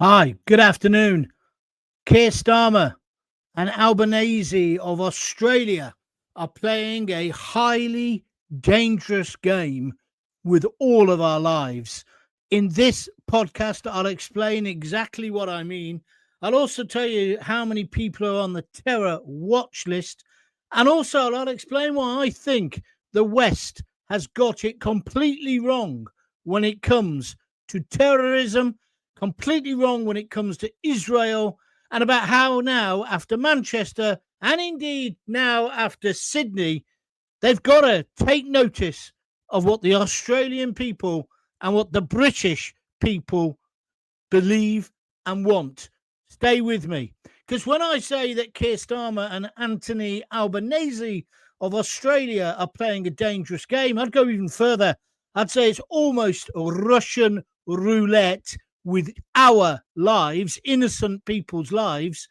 Hi, good afternoon. Keir Starmer and Albanese of Australia are playing a highly dangerous game with all of our lives. In this podcast, I'll explain exactly what I mean. I'll also tell you how many people are on the terror watch list. And also, I'll explain why I think the West has got it completely wrong when it comes to terrorism, completely wrong when it comes to Israel, and about how now, after Manchester, and indeed now after Sydney, they've got to take notice of what the Australian people and what the British people believe and want. Stay with me. Because when I say that Keir Starmer and Anthony Albanese of Australia are playing a dangerous game, I'd go even further. I'd say it's almost Russian roulette with our lives, innocent people's lives.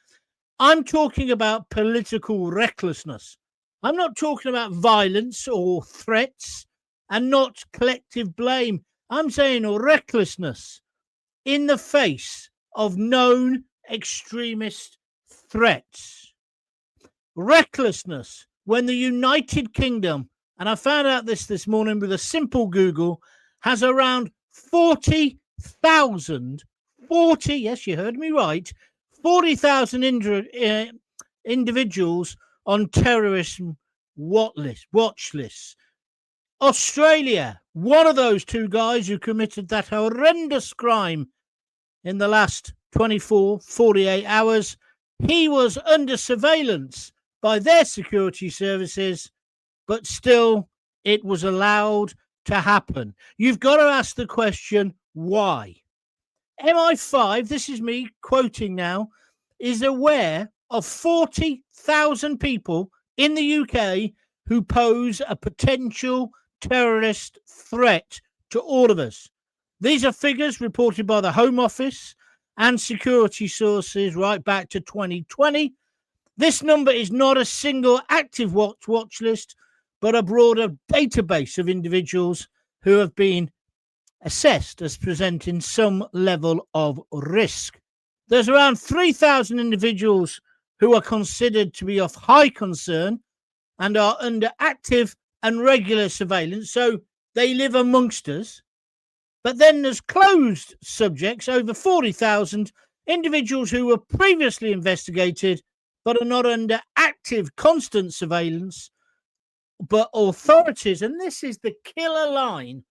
I'm talking about political recklessness. I'm not talking about violence or threats and not collective blame. I'm saying recklessness in the face of known extremist threats. Recklessness when the United Kingdom, and I found out this morning with a simple Google, has around 40,000, yes, you heard me right, 40,000 individuals on terrorism watch lists. Australia, one of those two guys who committed that horrendous crime in the last 24, 48 hours, he was under surveillance by their security services, but still it was allowed to happen. You've got to ask the question, why? MI5, this is me quoting now, is aware of 40,000 people in the UK who pose a potential terrorist threat to all of us. These are figures reported by the Home Office and security sources right back to 2020. This number is not a single active watch list, but a broader database of individuals who have been assessed as presenting some level of risk. There's around 3,000 individuals who are considered to be of high concern and are under active and regular surveillance, so they live amongst us. But then there's closed subjects, over 40,000 individuals who were previously investigated but are not under active, constant surveillance. But authorities, and this is the killer line,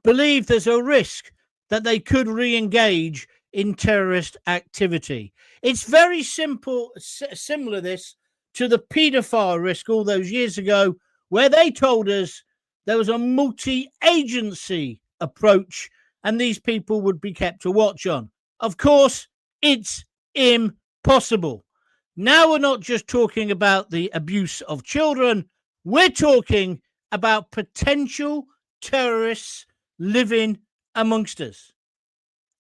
believe there's a risk that they could re-engage in terrorist activity. It's very simple, similar this to the paedophile risk all those years ago, where they told us there was a multi-agency approach and these people would be kept to watch on. Of course, it's impossible. Now we're not just talking about the abuse of children, we're talking about potential terrorists living amongst us.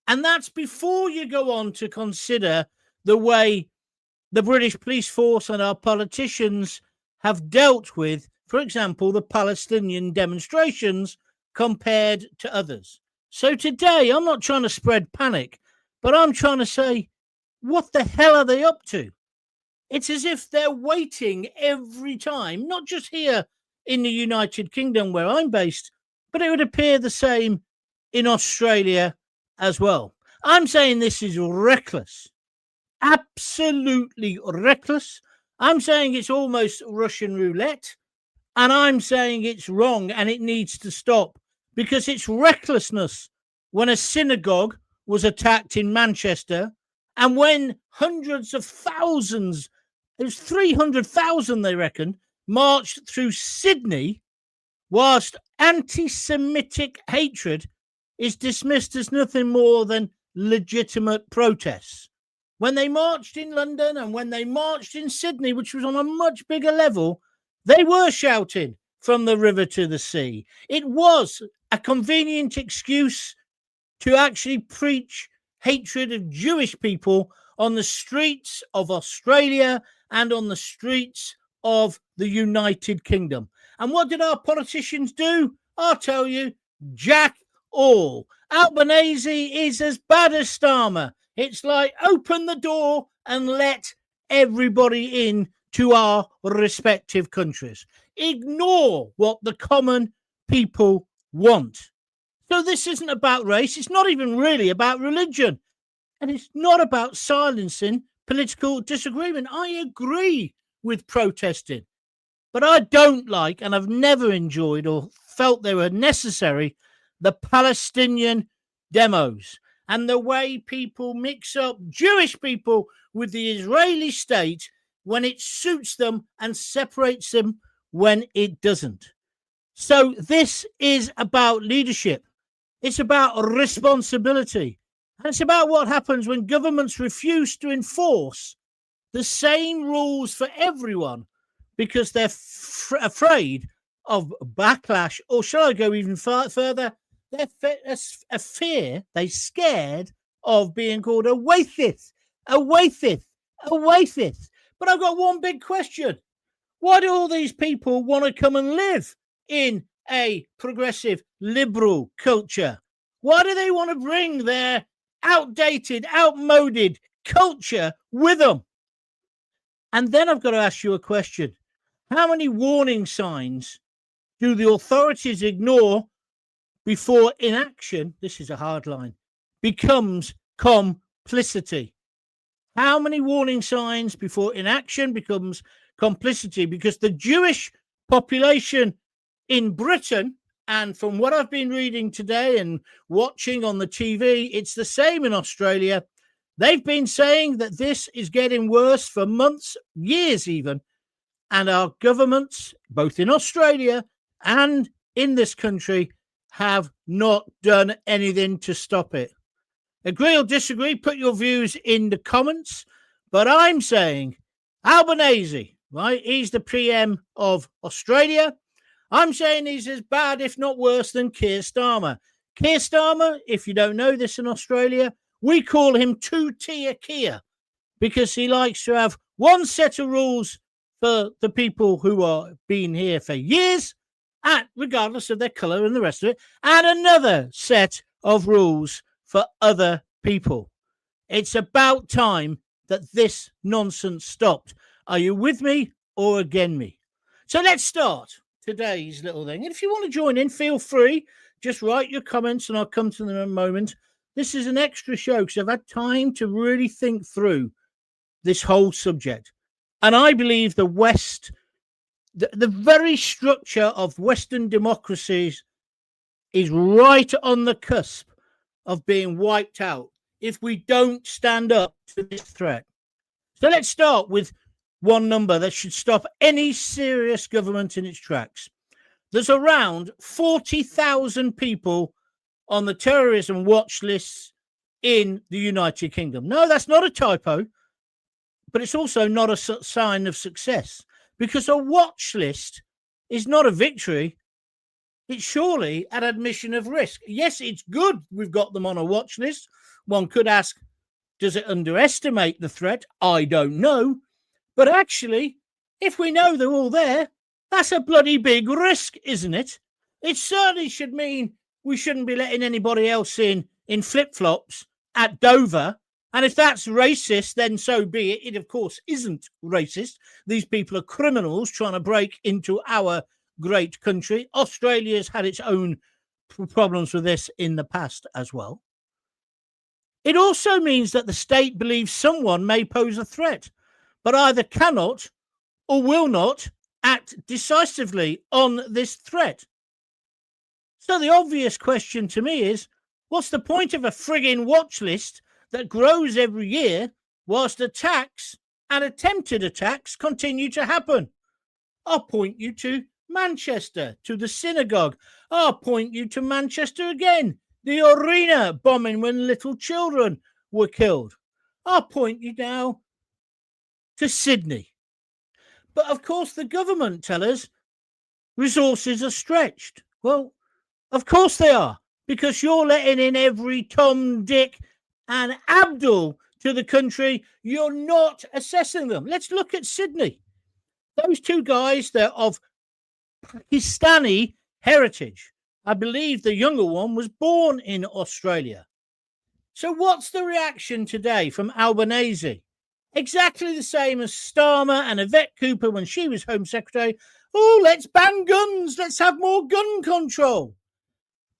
And that's before you go on to consider the way the British police force and our politicians have dealt with, for example, the Palestinian demonstrations compared to others. So today, I'm not trying to spread panic, but I'm trying to say, what the hell are they up to? It's as if they're waiting every time, not just here in the United Kingdom where I'm based, but it would appear the same in Australia as well. I'm saying this is reckless, absolutely reckless. I'm saying it's almost Russian roulette, and I'm saying it's wrong and it needs to stop because it's recklessness when a synagogue was attacked in Manchester and when hundreds of thousands, it was 300,000 they reckon, marched through Sydney whilst anti-Semitic hatred is dismissed as nothing more than legitimate protests. When they marched in London and when they marched in Sydney, which was on a much bigger level, they were shouting from the river to the sea. It was a convenient excuse to actually preach hatred of Jewish people on the streets of Australia and on the streets of the United Kingdom. And what did our politicians do? I'll tell you, jack all. Albanese is as bad as Starmer. It's like open the door and let everybody in to our respective countries. Ignore what the common people want. So this isn't about race. It's not even really about religion. And it's not about silencing political disagreement. I agree with protesting. But I don't like, and I've never enjoyed or felt they were necessary, the Palestinian demos and the way people mix up Jewish people with the Israeli state when it suits them and separates them when it doesn't. So this is about leadership. It's about responsibility. And it's about what happens when governments refuse to enforce the same rules for everyone because they're afraid of backlash, or shall I go even further? They're scared of being called a waithist. But I've got one big question. Why do all these people want to come and live in a progressive liberal culture? Why do they want to bring their outdated, outmoded culture with them? And then I've got to ask you a question. How many warning signs do the authorities ignore before inaction, this is a hard line, becomes complicity? How many warning signs before inaction becomes complicity? Because the Jewish population in Britain, and from what I've been reading today and watching on the TV, it's the same in Australia. They've been saying that this is getting worse for months, years even. And our governments, both in Australia and in this country, have not done anything to stop it. Agree or disagree, put your views in the comments. But I'm saying Albanese, right? He's the PM of Australia. I'm saying he's as bad, if not worse, than Keir Starmer. Keir Starmer, if you don't know this in Australia, we call him two-tier Keir because he likes to have one set of rules for the people who are been here for years, and regardless of their colour and the rest of it, and another set of rules for other people. It's about time that this nonsense stopped. Are you with me or against me? So let's start today's little thing. And if you want to join in, feel free. Just write your comments and I'll come to them in a moment. This is an extra show because I've had time to really think through this whole subject. And I believe the West, the very structure of Western democracies is right on the cusp of being wiped out if we don't stand up to this threat. So let's start with one number that should stop any serious government in its tracks. There's around 40,000 people on the terrorism watch lists in the United Kingdom. No, that's not a typo. But it's also not a sign of success because a watch list is not a victory. It's surely an admission of risk. Yes, it's good we've got them on a watch list. One could ask, does it underestimate the threat? I don't know. But actually, if we know they're all there, that's a bloody big risk, isn't it? It certainly should mean we shouldn't be letting anybody else in flip-flops at Dover. And if that's racist, then so be it. It, of course, isn't racist. These people are criminals trying to break into our great country. Australia's had its own problems with this in the past as well. It also means that the state believes someone may pose a threat, but either cannot or will not act decisively on this threat. So the obvious question to me is, what's the point of a frigging watch list that grows every year whilst attacks and attempted attacks continue to happen? I'll point you to Manchester, to the Synagogue. I'll point you to Manchester again, the arena bombing when little children were killed. I'll point you now to Sydney. But of course, the government tell us resources are stretched. Well, of course they are, because you're letting in every Tom, Dick, and Abdul to the country. You're not assessing them. Let's look at Sydney. Those two guys, they're of Pakistani heritage. I believe the younger one was born in Australia. So what's the reaction today from Albanese? Exactly the same as Starmer and Yvette Cooper when she was Home Secretary. Oh, let's ban guns. Let's have more gun control.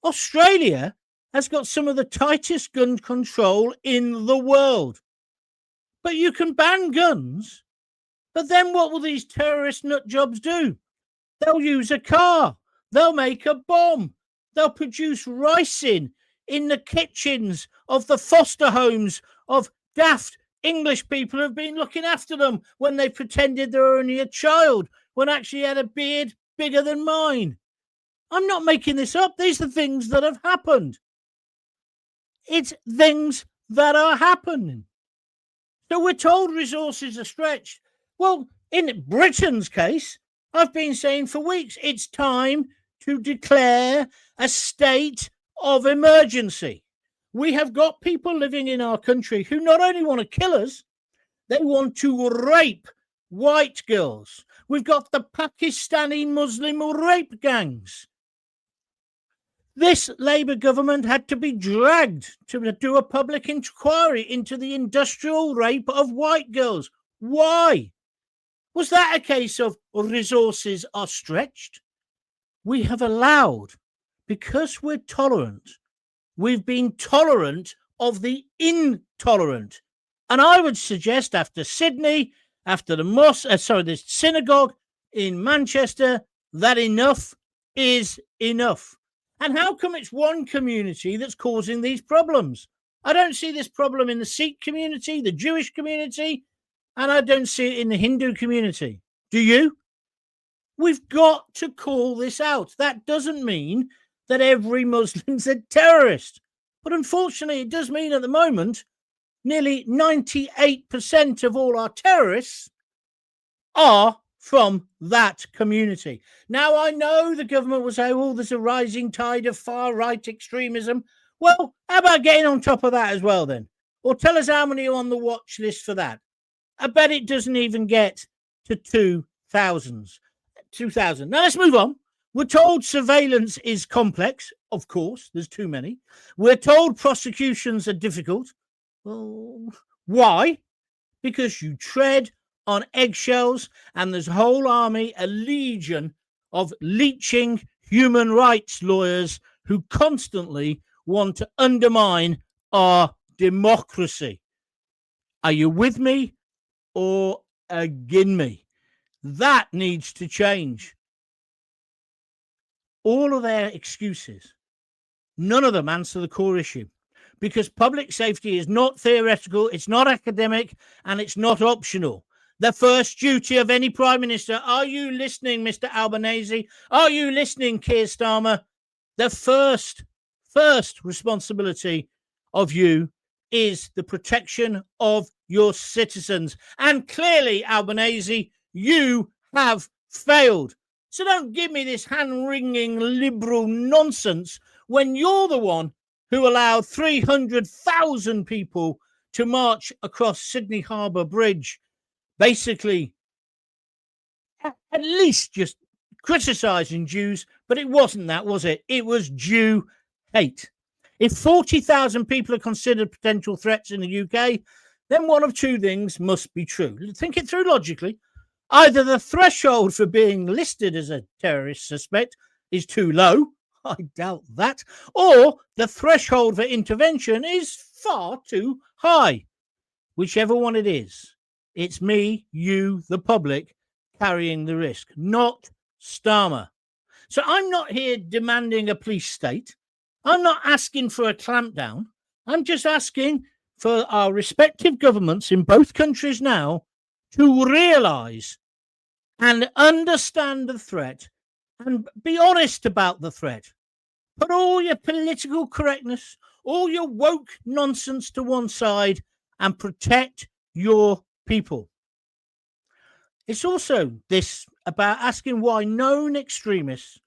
Australia has got some of the tightest gun control in the world. But you can ban guns. But then what will these terrorist nut jobs do? They'll use a car. They'll make a bomb. They'll produce ricin in the kitchens of the foster homes of daft English people who've been looking after them when they pretended they were only a child, when actually had a beard bigger than mine. I'm not making this up. These are things that have happened. It's things that are happening. So we're told resources are stretched. Well, in Britain's case, I've been saying for weeks, it's time to declare a state of emergency. We have got people living in our country who not only want to kill us, they want to rape white girls. We've got the Pakistani Muslim rape gangs. This Labour government had to be dragged to do a public inquiry into the industrial rape of white girls. Why? Was that a case of resources are stretched? We have allowed, because we're tolerant, we've been tolerant of the intolerant. And I would suggest after Sydney, after the synagogue in Manchester, that enough is enough. And how come it's one community that's causing these problems? I don't see this problem in the Sikh community, the Jewish community, and I don't see it in the Hindu community. Do you? We've got to call this out. That doesn't mean that every Muslim's a terrorist. But unfortunately, it does mean at the moment, nearly 98% of all our terrorists are from that community. Now, I know the government will say, oh, there's a rising tide of far-right extremism. Well, how about getting on top of that as well then? Or tell us how many are on the watch list for that. I bet it doesn't even get to 2,000. Now, let's move on. We're told surveillance is complex. Of course, there's too many. We're told prosecutions are difficult. Well, why? Because you tread on eggshells, and there's a whole army, a legion of leeching human rights lawyers who constantly want to undermine our democracy. Are you with me or against me? That needs to change. All of their excuses, none of them answer the core issue, because public safety is not theoretical, it's not academic, and it's not optional. The first duty of any Prime Minister, are you listening, Mr. Albanese? Are you listening, Keir Starmer? The first responsibility of you is the protection of your citizens. And clearly, Albanese, you have failed. So don't give me this hand-wringing liberal nonsense when you're the one who allowed 300,000 people to march across Sydney Harbour Bridge, basically at least just criticising Jews, but it wasn't that, was it? It was Jew hate. If 40,000 people are considered potential threats in the UK, then one of two things must be true. Think it through logically. Either the threshold for being listed as a terrorist suspect is too low, I doubt that, or the threshold for intervention is far too high. Whichever one it is, it's me, you, the public, carrying the risk, not Starmer. So I'm not here demanding a police state. I'm not asking for a clampdown. I'm just asking for our respective governments in both countries now to realise and understand the threat and be honest about the threat. Put all your political correctness, all your woke nonsense to one side and protect your people. It's also this about asking why known extremists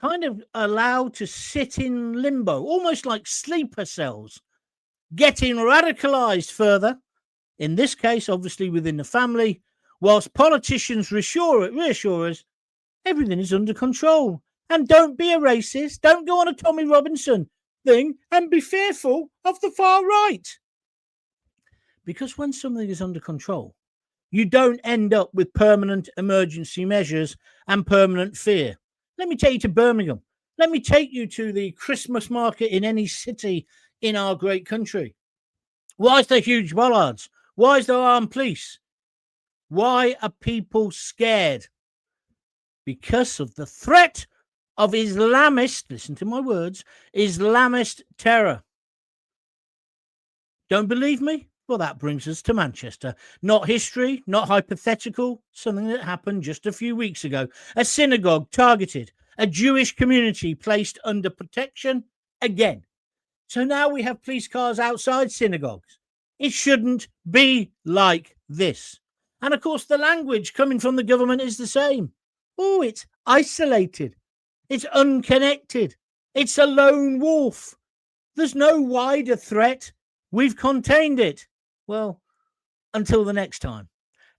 kind of allowed to sit in limbo, almost like sleeper cells, getting radicalized further, in this case, obviously within the family, whilst politicians reassure us everything is under control. And don't be a racist. Don't go on a Tommy Robinson thing and be fearful of the far right. Because when something is under control, you don't end up with permanent emergency measures and permanent fear. Let me take you to Birmingham. Let me take you to the Christmas market in any city in our great country. Why is there huge bollards? Why is there armed police? Why are people scared? Because of the threat of Islamist, listen to my words, Islamist terror. Don't believe me? Well, that brings us to Manchester. Not history, not hypothetical, something that happened just a few weeks ago. A synagogue targeted, a Jewish community placed under protection again. So now we have police cars outside synagogues. It shouldn't be like this. And of course, the language coming from the government is the same. Oh, it's isolated. It's unconnected. It's a lone wolf. There's no wider threat. We've contained it. Well, until the next time.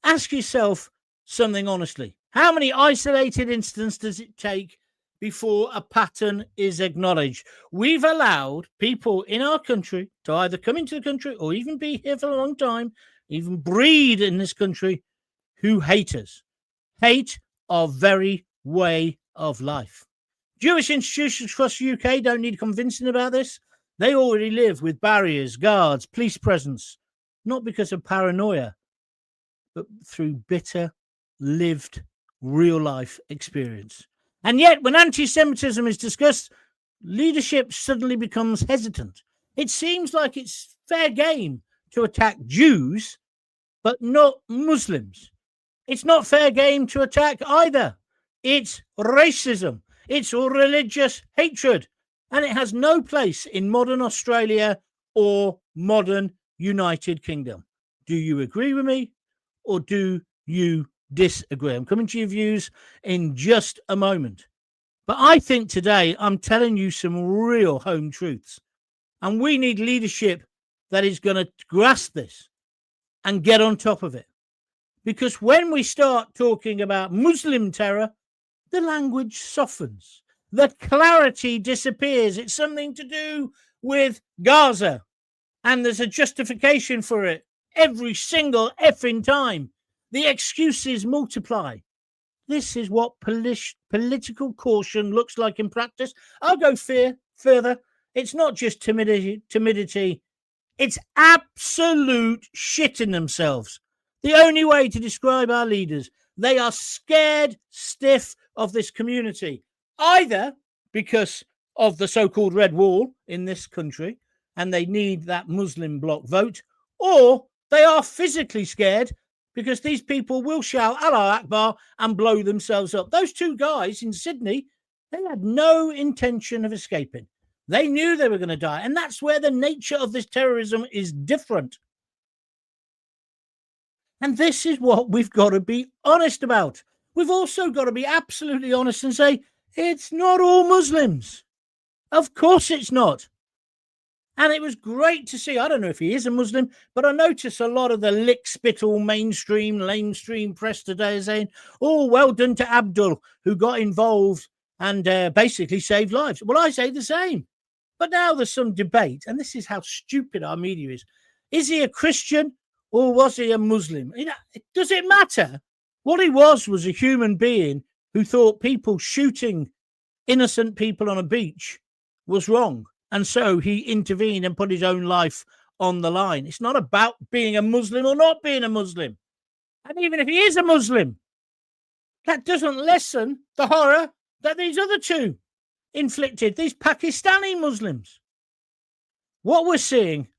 Ask yourself something honestly. How many isolated incidents does it take before a pattern is acknowledged? We've allowed people in our country to either come into the country or even be here for a long time, even breed in this country, who hate us. Hate our very way of life. Jewish institutions across the UK don't need convincing about this. They already live with barriers, guards, police presence, not because of paranoia, but through bitter, lived, real-life experience. And yet, when anti-Semitism is discussed, leadership suddenly becomes hesitant. It seems like it's fair game to attack Jews, but not Muslims. It's not fair game to attack either. It's racism. It's religious hatred. And it has no place in modern Australia or modern United Kingdom. Do you agree with me or do you disagree? I'm coming to your views in just a moment. But I think today I'm telling you some real home truths. And we need leadership that is going to grasp this and get on top of it. Because when we start talking about Muslim terror, the language softens. The clarity disappears. It's something to do with Gaza. And there's a justification for it every single effing time. The excuses multiply. This is what political caution looks like in practice. I'll go further. It's not just timidity. It's absolute shitting themselves. The only way to describe our leaders, they are scared stiff of this community, either because of the so-called red wall in this country, and they need that Muslim bloc vote, or they are physically scared because these people will shout Allah Akbar and blow themselves up. Those two guys in Sydney, they had no intention of escaping. They knew they were going to die, and that's where the nature of this terrorism is different. And this is what we've got to be honest about. We've also got to be absolutely honest and say, it's not all Muslims. Of course it's not. And it was great to see, I don't know if he is a Muslim, but I noticed a lot of the lick-spittle lamestream press today saying, oh, well done to Abdul, who got involved and basically saved lives. Well, I say the same. But now there's some debate, and this is how stupid our media is. Is he a Christian or was he a Muslim? Does it matter? What he was a human being who thought people shooting innocent people on a beach was wrong. And so he intervened and put his own life on the line. It's not about being a Muslim or not being a Muslim. And even if he is a Muslim, that doesn't lessen the horror that these other two inflicted, these Pakistani Muslims. What we're seeing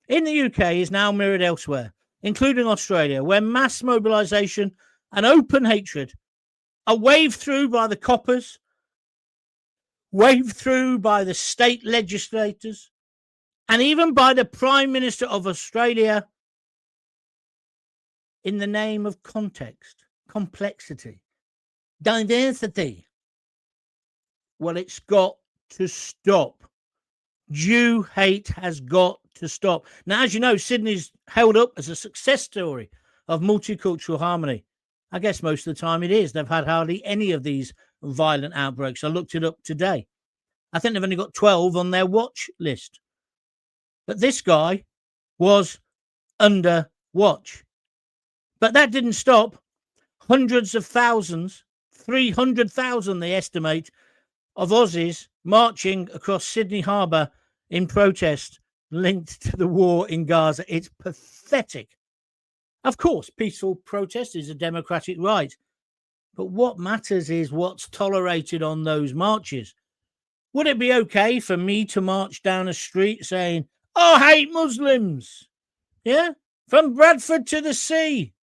in the UK is now mirrored elsewhere, including Australia, where mass mobilisation and open hatred are waved through by the coppers, waved through by the state legislators, and even by the Prime Minister of Australia in the name of context, complexity, diversity. Well, it's got to stop. Jew hate has got to stop. Now, as you know, Sydney's held up as a success story of multicultural harmony. I guess most of the time it is. They've had hardly any of these violent outbreaks. I looked it up today. I think they've only got 12 on their watch list. But this guy was under watch. But that didn't stop hundreds of thousands, 300,000 they estimate, of Aussies marching across Sydney Harbour in protest linked to the war in Gaza. It's pathetic. Of course, peaceful protest is a democratic right. But what matters is what's tolerated on those marches. Would it be okay for me to march down a street saying, I hate Muslims? Yeah? From Bradford to the sea.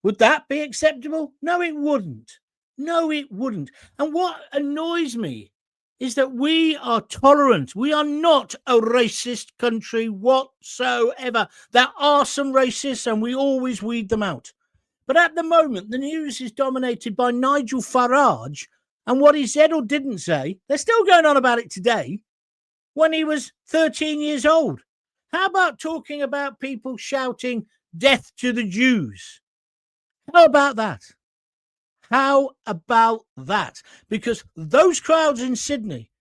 Would that be acceptable? No, it wouldn't. No, it wouldn't. And what annoys me is that we are tolerant. We are not a racist country whatsoever. There are some racists and we always weed them out. But at the moment, the news is dominated by Nigel Farage and what he said or didn't say. They're still going on about it today when he was 13 years old. How about talking about people shouting death to the Jews? How about that? How about that? Because those crowds in Sydney,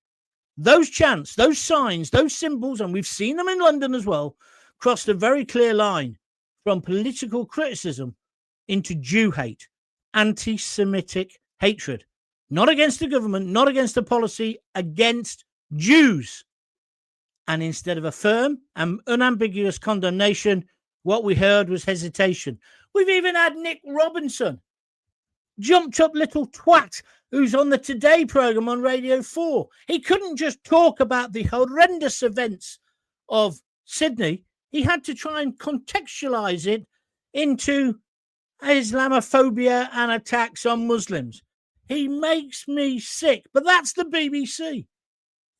those chants, those signs, those symbols, and we've seen them in London as well, crossed a very clear line from political criticism into Jew hate, anti-Semitic hatred. Not against the government, not against the policy, against Jews. And instead of a firm and unambiguous condemnation, what we heard was hesitation. We've even had Nick Robinson, jumped up little twat, who's on the Today programme on Radio 4. He couldn't just talk about the horrendous events of Sydney. He had to try and contextualise it into Islamophobia and attacks on Muslims. He makes me sick. But that's the BBC.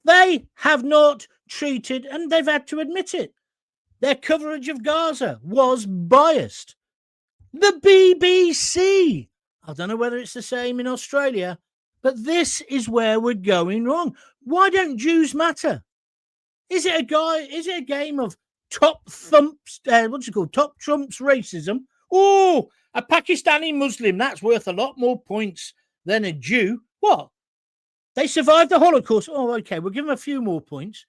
They have not treated, and they've had to admit it, their coverage of Gaza was biased. The BBC. I don't know whether it's the same in Australia, but this is where we're going wrong. Why don't Jews matter? Is it a game of top trumps racism? Oh, a Pakistani Muslim, that's worth a lot more points than a Jew. What? They survived the Holocaust. Oh, okay, we'll give them a few more points.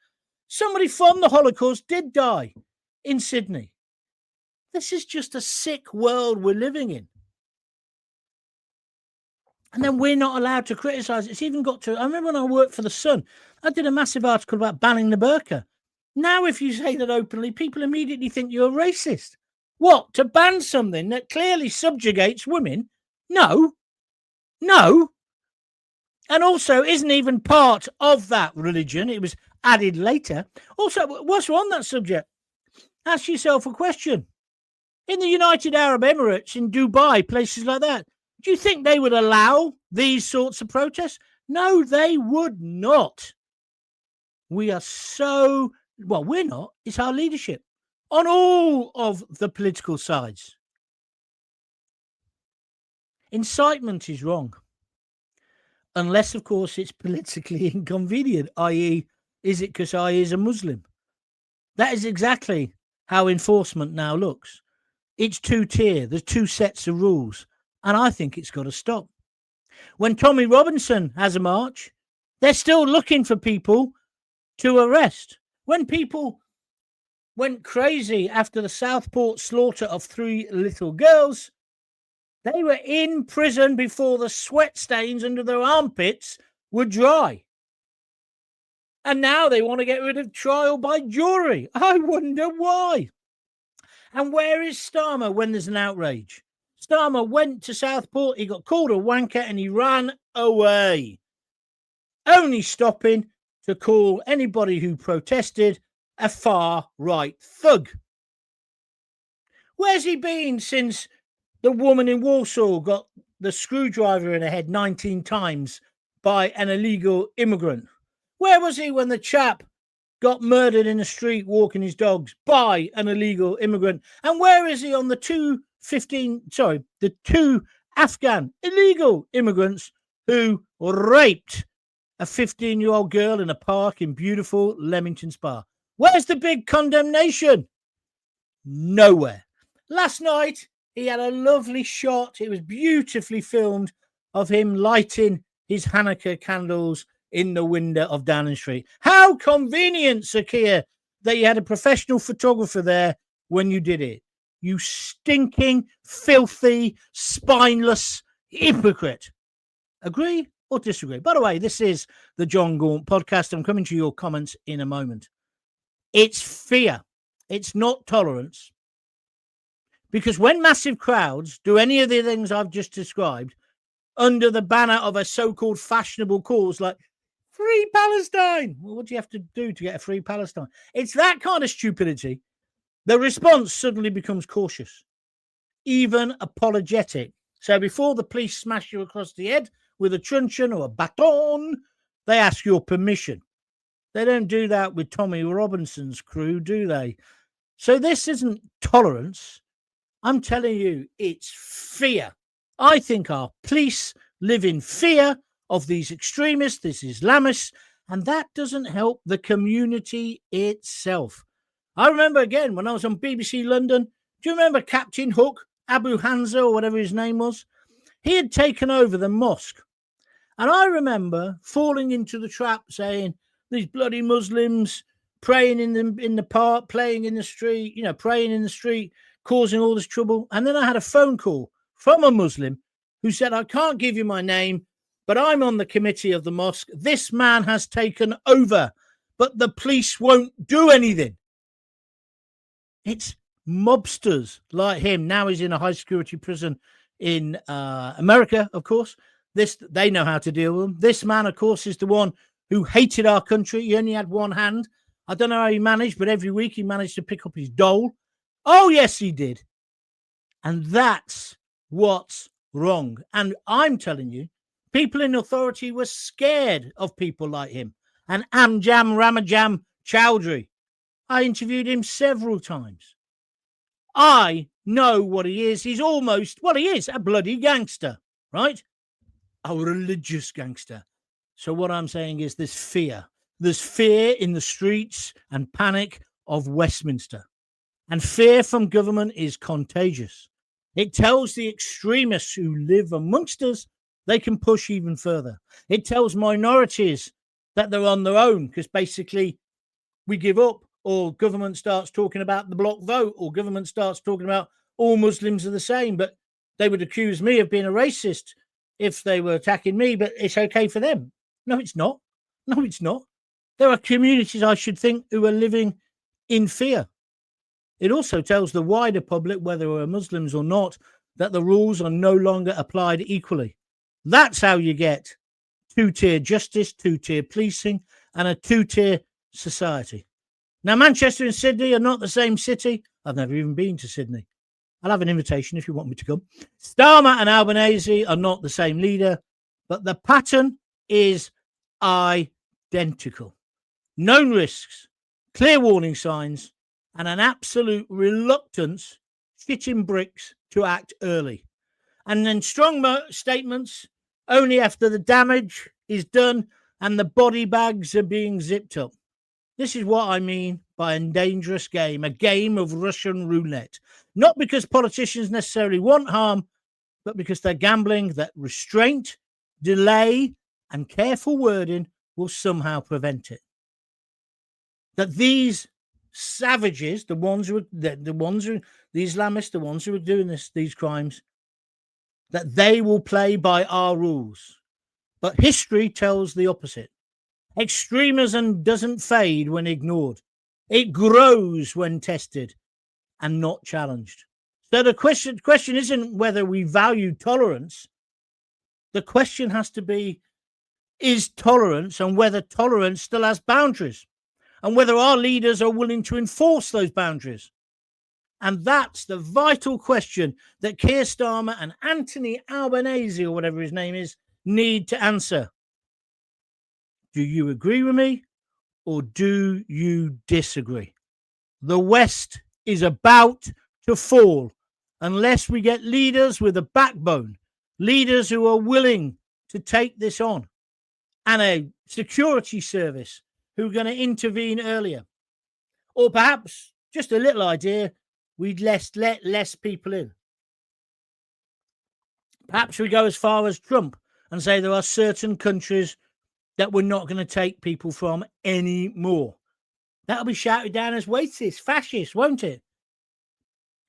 Somebody from the Holocaust did die in Sydney. This is just a sick world we're living in. And then we're not allowed to criticise. It's even got to... I remember when I worked for The Sun, I did a massive article about banning the burqa. Now, if you say that openly, people immediately think you're a racist. What? To ban something that clearly subjugates women? No. No. And also isn't even part of that religion. It was added later. Also, whilst we're on that subject, ask yourself a question. In the United Arab Emirates, in Dubai, places like that, do you think they would allow these sorts of protests? No, they would not. We are so... Well, we're not. It's our leadership on all of the political sides. Incitement is wrong. Unless, of course, it's politically inconvenient, i.e., is it because I is a Muslim? That is exactly how enforcement now looks. It's two-tier. There's two sets of rules. And I think it's got to stop. When Tommy Robinson has a march, they're still looking for people to arrest. When people went crazy after the Southport slaughter of 3 little girls, they were in prison before the sweat stains under their armpits were dry. And now they want to get rid of trial by jury. I wonder why. And where is Starmer when there's an outrage? Starmer went to Southport, he got called a wanker and he ran away. Only stopping to call anybody who protested a far-right thug. Where's he been since the woman in Warsaw got the screwdriver in her head 19 times by an illegal immigrant? Where was he when the chap got murdered in the street walking his dogs by an illegal immigrant? And where is he on the two Afghan illegal immigrants who raped a 15-year-old girl in a park in beautiful Leamington Spa? Where's the big condemnation? Nowhere. Last night, he had a lovely shot. It was beautifully filmed of him lighting his Hanukkah candles in the window of Downing Street. How convenient, Sir Keir, that you had a professional photographer there when you did it. You stinking, filthy, spineless hypocrite. Agree or disagree? By the way, this is the John Gaunt podcast. I'm coming to your comments in a moment. It's fear. It's not tolerance. Because when massive crowds do any of the things I've just described under the banner of a so-called fashionable cause like Free Palestine, well, what do you have to do to get a free Palestine? It's that kind of stupidity. The response suddenly becomes cautious, even apologetic. So before the police smash you across the head with a truncheon or a baton, they ask your permission. They don't do that with Tommy Robinson's crew, do they? So this isn't tolerance. I'm telling you, it's fear. I think our police live in fear of these extremists, these Islamists, and that doesn't help the community itself. I remember, again, when I was on BBC London, do you remember Captain Hook, Abu Hamza, or whatever his name was? He had taken over the mosque. And I remember falling into the trap saying, these bloody Muslims praying in the park, playing in the street, praying in the street, causing all this trouble. And then I had a phone call from a Muslim who said, I can't give you my name, but I'm on the committee of the mosque. This man has taken over, but the police won't do anything. It's mobsters like him. Now he's in a high security prison in America, of course. They know how to deal with them. This man, of course, is the one who hated our country. He only had one hand. I don't know how he managed, but every week he managed to pick up his dole. Oh, yes, he did. And that's what's wrong. And I'm telling you, people in authority were scared of people like him. And Amjam Ramajam Chowdhury. I interviewed him several times. I know what he is. He's he is a bloody gangster, right? A religious gangster. So what I'm saying is there's fear. There's fear in the streets and panic of Westminster. And fear from government is contagious. It tells the extremists who live amongst us they can push even further. It tells minorities that they're on their own because basically we give up, or government starts talking about the block vote, or government starts talking about all Muslims are the same, but they would accuse me of being a racist if they were attacking me, but it's okay for them. No, it's not. No, it's not. There are communities, I should think, who are living in fear. It also tells the wider public, whether we're Muslims or not, that the rules are no longer applied equally. That's how you get two-tier justice, two-tier policing, and a two-tier society. Now, Manchester and Sydney are not the same city. I've never even been to Sydney. I'll have an invitation if you want me to come. Starmer and Albanese are not the same leader, but the pattern is identical. Known risks, clear warning signs, and an absolute reluctance, shitting bricks, to act early. And then strong statements only after the damage is done and the body bags are being zipped up. This is what I mean by a dangerous game, a game of Russian roulette. Not because politicians necessarily want harm, but because they're gambling that restraint, delay, and careful wording will somehow prevent it. That these savages, the Islamists, the ones who are doing these crimes, that they will play by our rules. But history tells the opposite. Extremism doesn't fade when ignored. It grows when tested and not challenged. So the question isn't whether we value tolerance. The question has to be, is tolerance, and whether tolerance still has boundaries, and whether our leaders are willing to enforce those boundaries. And that's the vital question that Keir Starmer and Anthony Albanese, or whatever his name is, need to answer. Do you agree with me, or do you disagree? The West is about to fall unless we get leaders with a backbone, leaders who are willing to take this on, and a security service who are going to intervene earlier. Or perhaps, just a little idea, we'd let less people in. Perhaps we go as far as Trump and say there are certain countries that we're not going to take people from anymore. That'll be shouted down as racist, fascist, won't it?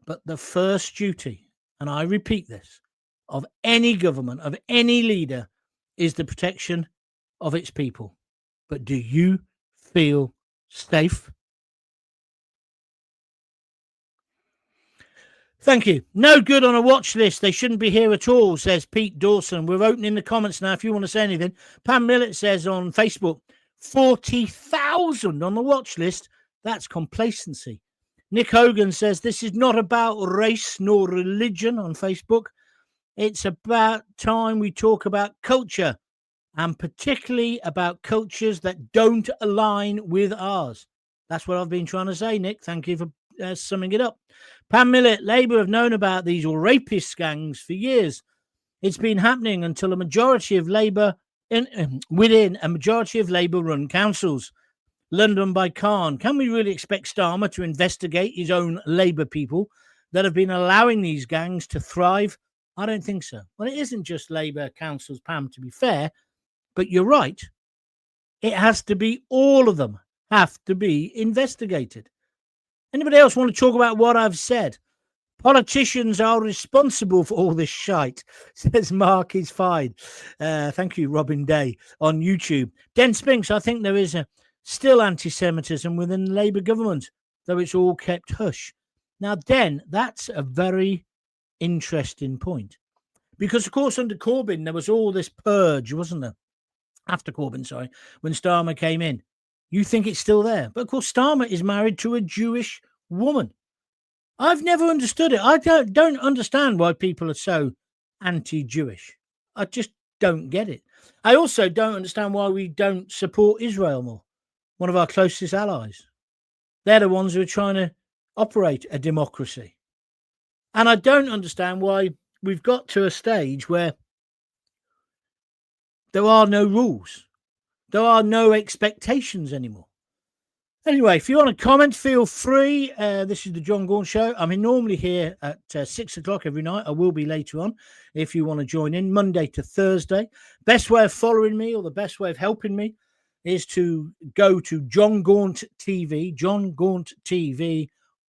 But the first duty, and I repeat this, of any government, of any leader, is the protection of its people. But do you feel safe? Thank you. No good on a watch list. They shouldn't be here at all, says Pete Dawson. We're opening the comments now if you want to say anything. Pam Millett says on Facebook, 40,000 on the watch list. That's complacency. Nick Hogan says this is not about race nor religion on Facebook. It's about time we talk about culture, and particularly about cultures that don't align with ours. That's what I've been trying to say, Nick. Thank you for summing it up. Pam Millett, Labour have known about these rapist gangs for years. It's been happening until a majority of Labour within a majority of Labour-run councils. London by Khan. Can we really expect Starmer to investigate his own Labour people that have been allowing these gangs to thrive? I don't think so. Well, it isn't just Labour councils, Pam, to be fair, but you're right. It has to be all of them have to be investigated. Anybody else want to talk about what I've said? Politicians are responsible for all this shite, says Mark is fine. Thank you, Robin Day, on YouTube. Den Spinks, I think there is still anti-Semitism within the Labour government, though it's all kept hush. Now, Den, that's a very interesting point. Because, of course, under Corbyn, there was all this purge, wasn't there? After Corbyn, sorry, when Starmer came in. You think it's still there. But, of course, Starmer is married to a Jewish woman. I've never understood it. I don't understand why people are so anti-Jewish. I just don't get it. I also don't understand why we don't support Israel more, one of our closest allies. They're the ones who are trying to operate a democracy. And I don't understand why we've got to a stage where there are no rules. There are no expectations anymore. Anyway, if you want to comment, feel free. This is the John Gaunt Show. I'm normally here at 6 o'clock every night. I will be later on if you want to join in, Monday to Thursday. Best way of following me, or the best way of helping me, is to go to John Gaunt TV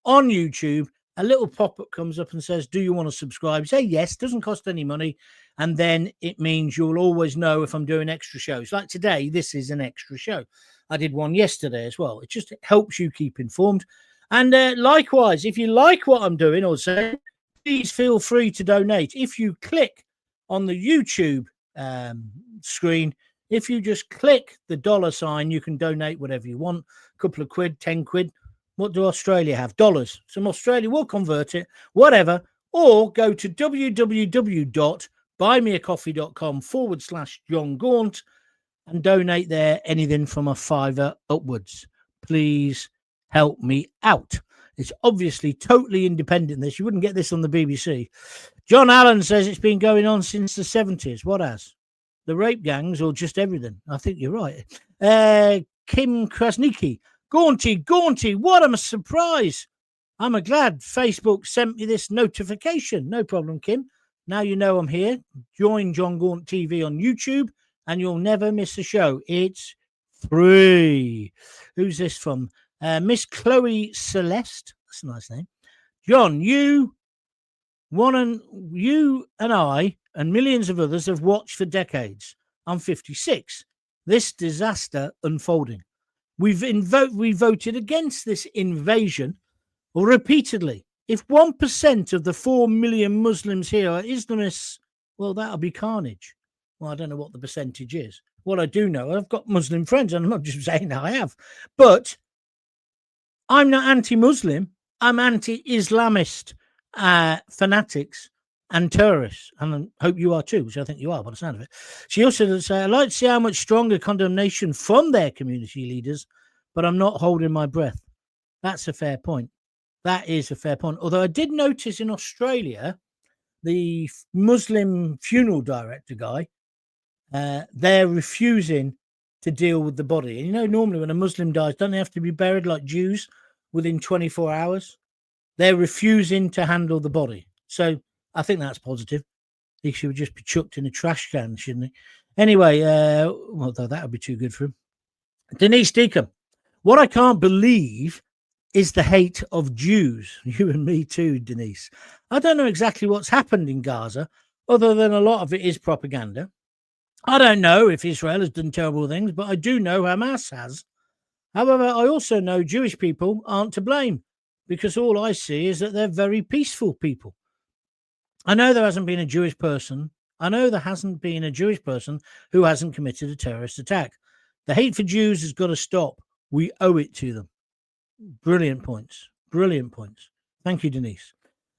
on YouTube. A little pop-up comes up and says, do you want to subscribe? Say yes, doesn't cost any money. And then it means you'll always know if I'm doing extra shows. Like today, this is an extra show. I did one yesterday as well. It just helps you keep informed. And likewise, if you like what I'm doing or saying, please feel free to donate. If you click on the YouTube screen, if you just click the $sign, you can donate whatever you want. A couple of quid, 10 quid. What do Australia have? Dollars. Some Australia will convert it, whatever. Or go to www.buymeacoffee.com/John Gaunt and donate there anything from a $5 upwards. Please help me out. It's obviously totally independent, this. You wouldn't get this on the BBC. John Allen says it's been going on since the 70s. What has? The rape gangs or just everything? I think you're right. Kim Krasnicki. Gaunty, what a surprise. I'm glad Facebook sent me this notification. No problem, Kim. Now you know I'm here. Join John Gaunt TV on YouTube and you'll never miss a show. It's free. Who's this from? Miss Chloe Celeste. That's a nice name. John, you and I and millions of others have watched for decades. I'm 56. This disaster unfolding. We voted against this invasion repeatedly. If 1% of the 4 million Muslims here are Islamists, well, that'll be carnage. Well, I don't know what the percentage is. What I do know, I've got Muslim friends, and I'm not just saying that I have. But I'm not anti-Muslim. I'm anti-Islamist fanatics and terrorists. And I hope you are too, which I think you are by the sound of it. She also does say, I'd like to see how much stronger condemnation from their community leaders, but I'm not holding my breath. That's a fair point. That is a fair point. Although I did notice in Australia, the Muslim funeral director guy, they're refusing to deal with the body. And you know, normally when a Muslim dies, don't they have to be buried like Jews within 24 hours? They're refusing to handle the body. So I think that's positive. He should just be chucked in a trash can, shouldn't he? Anyway, well, that would be too good for him. Denise Deacon, what I can't believe is the hate of Jews. You and me too, Denise. I don't know exactly what's happened in Gaza, other than a lot of it is propaganda. I don't know if Israel has done terrible things, but I do know Hamas has. However, I also know Jewish people aren't to blame, because all I see is that they're very peaceful people. I know there hasn't been a Jewish person. I know there hasn't been a Jewish person who hasn't committed a terrorist attack. The hate for Jews has got to stop. We owe it to them. Brilliant points. Brilliant points. Thank you, Denise.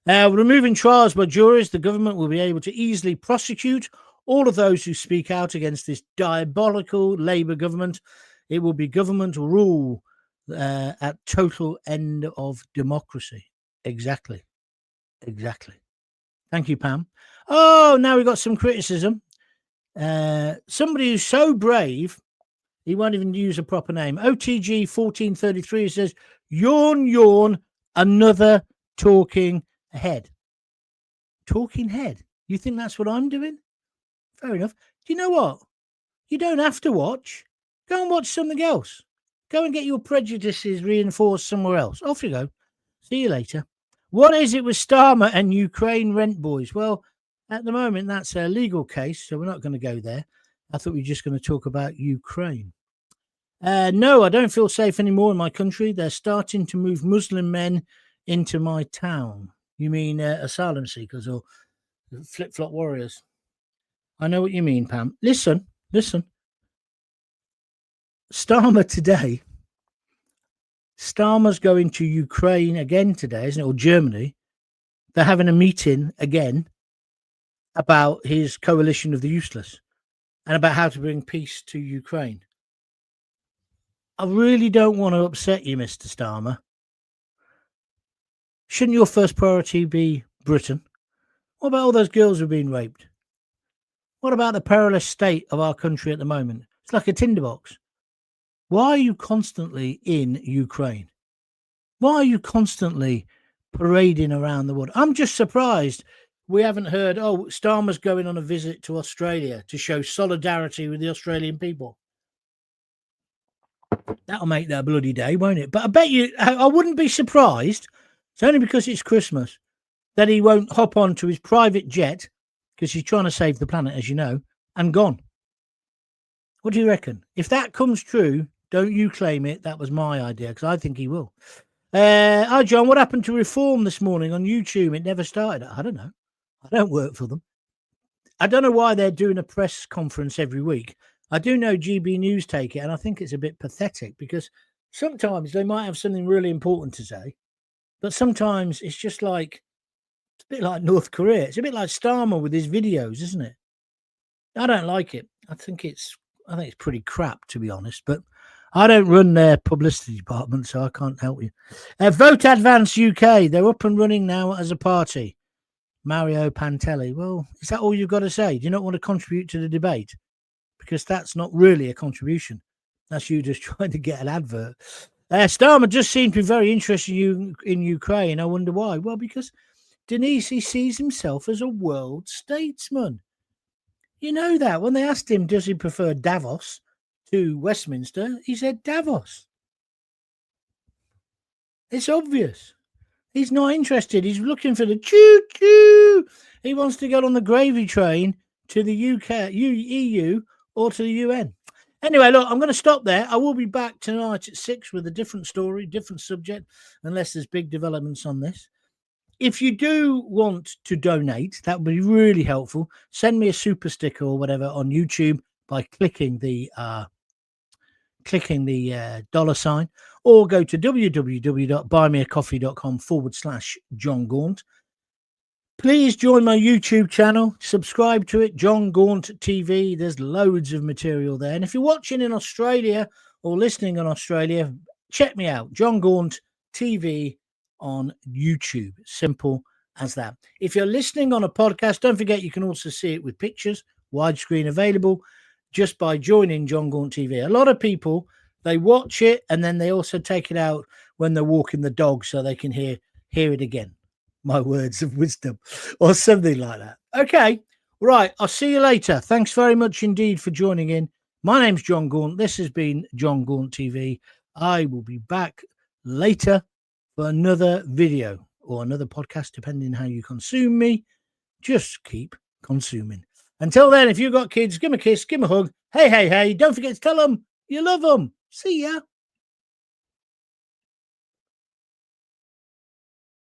Removing trials by juries, the government will be able to easily prosecute all of those who speak out against this diabolical Labour government. It will be government rule at total end of democracy. Exactly. Exactly. Thank you, Pam. Oh, now we've got some criticism. Somebody who's so brave, he won't even use a proper name. OTG 1433 says, yawn, yawn, another talking head. Talking head? You think that's what I'm doing? Fair enough. Do you know what? You don't have to watch. Go and watch something else. Go and get your prejudices reinforced somewhere else. Off you go. See you later. What is it with Starmer and Ukraine rent boys? Well, at the moment, that's a legal case, so we're not going to go there. I thought we were just going to talk about Ukraine. No, I don't feel safe anymore in my country. They're starting to move Muslim men into my town. You mean asylum seekers or flip-flop warriors? I know what you mean, Pam. Listen. Starmer today. Starmer's going to Ukraine again today, isn't it? Or Germany. They're having a meeting again about his coalition of the useless and about how to bring peace to Ukraine. I really don't want to upset you, Mr. Starmer. Shouldn't your first priority be Britain? What about all those girls who've been raped? What about the perilous state of our country at the moment? It's like a tinderbox. Why are you constantly in Ukraine? Why are you constantly parading around the world? I'm just surprised we haven't heard, Starmer's going on a visit to Australia to show solidarity with the Australian people. That'll make their bloody day, won't it? But I bet you, I wouldn't be surprised, it's only because it's Christmas, that he won't hop onto his private jet, because he's trying to save the planet, as you know, and gone. What do you reckon? If that comes true, don't you claim it. That was my idea, because I think he will. Hi, John. What happened to Reform this morning on YouTube? It never started. I don't know. I don't work for them. I don't know why they're doing a press conference every week. I do know GB News take it, and I think it's a bit pathetic because sometimes they might have something really important to say, but sometimes it's just like, it's a bit like North Korea. It's a bit like Starmer with his videos, isn't it? I don't like it. I think it's pretty crap, to be honest, but I don't run their publicity department, so I can't help you. Vote Advance UK. They're up and running now as a party. Mario Pantelli. Well, is that all you've got to say? Do you not want to contribute to the debate? Because that's not really a contribution. That's you just trying to get an advert. Starmer just seemed to be very interested in Ukraine. I wonder why. Well, because Denise, he sees himself as a world statesman. You know that. When they asked him, does he prefer Davos to Westminster, he said Davos. It's obvious. He's not interested. He's looking for the choo-choo. He wants to get on the gravy train to the UK, EU, or to the UN. Anyway, look, I'm going to stop there. I will be back tonight at 6 with a different story, different subject, unless there's big developments on this. If you do want to donate, that would be really helpful. Send me a super sticker or whatever on YouTube by clicking the $, or go to www.buymeacoffee.com/John Gaunt. Please join my YouTube channel, subscribe to it, John Gaunt TV. There's loads of material there. And if you're watching in Australia or listening in Australia, check me out, John Gaunt TV on YouTube. Simple as that. If you're listening on a podcast, don't forget you can also see it with pictures, widescreen available, just by joining John Gaunt TV. A lot of people, they watch it and then they also take it out when they're walking the dog so they can hear it again. My words of wisdom or something like that. Okay. Right, I'll see you later. Thanks very much indeed for joining in. My name's John Gaunt. This has been John Gaunt TV. I will be back later for another video or another podcast, depending how you consume me. Just keep consuming. Until then, if you've got kids, give them a kiss, give them a hug. Hey, hey, hey, don't forget to tell them you love them. See ya.